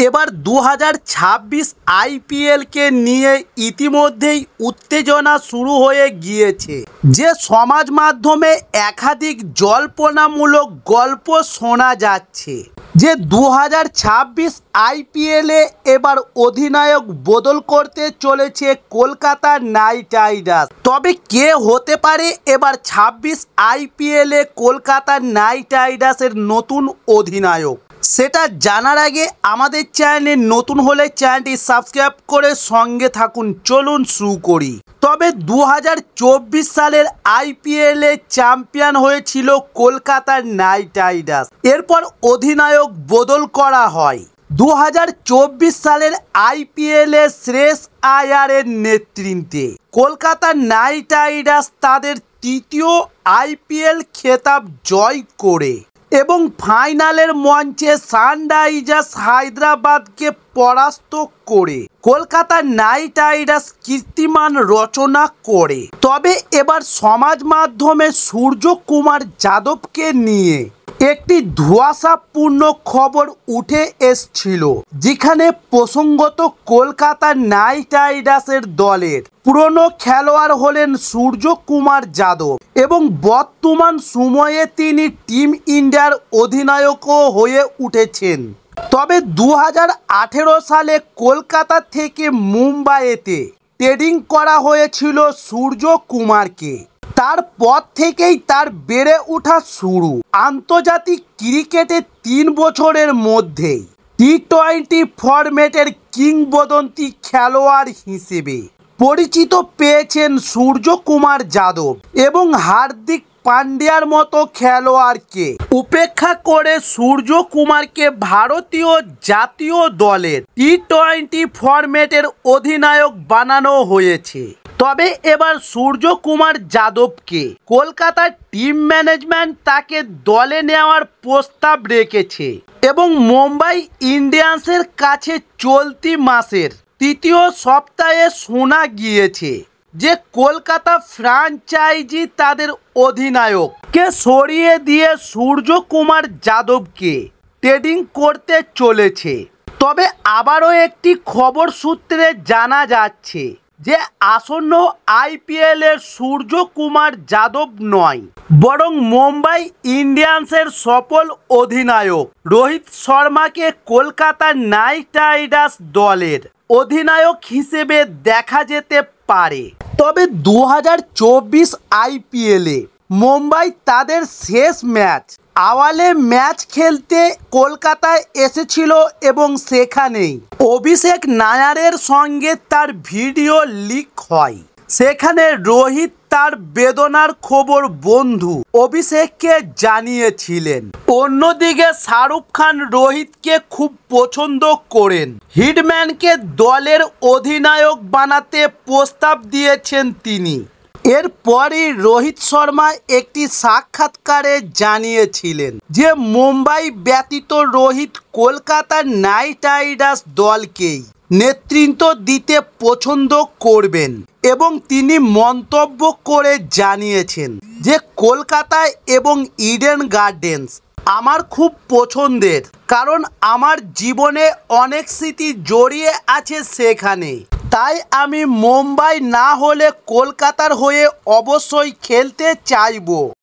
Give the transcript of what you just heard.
এবার 2026 আইপিএলকে নিয়ে ইতিমধ্যেই উত্তেজনা শুরু হয়ে গিয়েছে। যে সমাজ মাধ্যমে একাধিক জল্পনামূলক গল্প শোনা যাচ্ছে যে 2026 আইপিএলে এবার অধিনায়ক বদল করতে চলেছে কলকাতা নাইট রাইডার্স। তবে কে হতে পারে এবার 26 আইপিএলে কলকাতা নাইট রাইডার্সের নতুন অধিনায়ক, সেটা জানার আগে আমাদের চ্যানেলে নতুন হলে চ্যানেলটি সাবস্ক্রাইব করে সঙ্গে থাকুন। চলুন শুরু করি। তবে 2024 সালের আইপিএলে চ্যাম্পিয়ন হয়েছিল কলকাতা নাইট রাইডার্স। এরপর অধিনায়ক বদল করা হয়। 2024 সালের আইপিএলে শ্রেয়স আয়ারের নেতৃত্বে কলকাতা নাইট রাইডার্স তাদের তৃতীয় আইপিএল খেতাব জয় করে এবং ফাইনালের মঞ্চে সানরাইজার্স হায়দ্রাবাদকে পরাস্ত করে কলকাতা নাইট রাইডার্স কীর্তিমান রচনা করে। তবে এবার সমাজ মাধ্যমে সূর্যকুমার যাদবকে নিয়ে একটি ধোঁয়াশাপূর্ণ খবর উঠে এসেছিল, যেখানে প্রসঙ্গত কলকাতা নাইট রাইডার্সের দলের পুরনো খেলোয়াড় হলেন সূর্যকুমার যাদব এবং বর্তমান সময়ে তিনি টিম ইন্ডিয়ার অধিনায়কও হয়ে উঠেছেন। তবে 2018 সালে কলকাতা থেকে মুম্বাইতে ট্রেডিং করা হয়েছিল সূর্যকুমারকে। তারপর থেকেই তার বেড়ে ওঠা শুরু। আন্তর্জাতিক ক্রিকেটে 3 বছরের মধ্যেই টি-20 ফরম্যাটের কিংবদন্তি খেলোয়াড় হিসেবে পরিচিত পেয়েছেন সূর্যকুমার যাদব এবং হার্দিক পান্ডিয়ার মতো খেলোয়াড়কে উপেক্ষা করে সূর্যকুমারকে ভারতীয় জাতীয় দলের টি-20 ফরম্যাটের অধিনায়ক বানানো হয়েছে। তবে এবার সূর্যকুমার যাদবকে কলকাতার টিম ম্যানেজমেন্ট তাকে দলে নেওয়ার প্রস্তাব রেখেছে এবং মুম্বাই ইন্ডিয়ান্সের কাছে চলতি মাসের তৃতীয় সপ্তাহে শোনা গিয়েছে যে কলকাতা ফ্র্যাঞ্চাইজি তাদের অধিনায়ককে সরিয়ে দিয়ে সূর্যকুমার যাদবকে ট্রেডিং করতে চলেছে। তবে আবারও একটি খবর সূত্রে জানা যাচ্ছে যে আসন্ন আইপিএলের সূর্যকুমার যাদব নয়, বরং মুম্বাই ইন্ডিয়ান্সের সফল অধিনায়ক রোহিত শর্মাকে কলকাতা নাইট রাইডার্স দলের অধিনায়ক হিসেবে দেখা যেতে পারে। তবে 2024 আইপিএলে মুম্বাই তাদের শেষ ম্যাচ আওয়ালে ম্যাচ খেলতে কলকাতায় এসেছিল এবং সেখানেই অভিষেক নায়ারের সঙ্গে তার ভিডিও লিক হয়। সেখানে রোহিত তার বেদনার খবর বন্ধু অভিষেককে জানিয়েছিলেন। অন্যদিকে শাহরুখ খান রোহিতকে খুব পছন্দ করেন। হিটম্যানকে দলের অধিনায়ক বানাতে প্রস্তাব দিয়েছেন তিনি। এরপরই রোহিত শর্মা একটি সাক্ষাৎকারে জানিয়েছিলেন যে মুম্বাই ব্যতীত রোহিত কলকাতা নাইট রাইডার্স দলকেই নেতৃত্ব দিতে পছন্দ করবেন এবং তিনি মন্তব্য করে জানিয়েছেন যে কলকাতায় এবং ইডেন গার্ডেন্স আমার খুব পছন্দের, কারণ আমার জীবনে অনেক স্মৃতি জড়িয়ে আছে সেখানে। তাই আমি মুম্বাই না হলে কলকাতার হয়ে অবশ্যই খেলতে চাইব।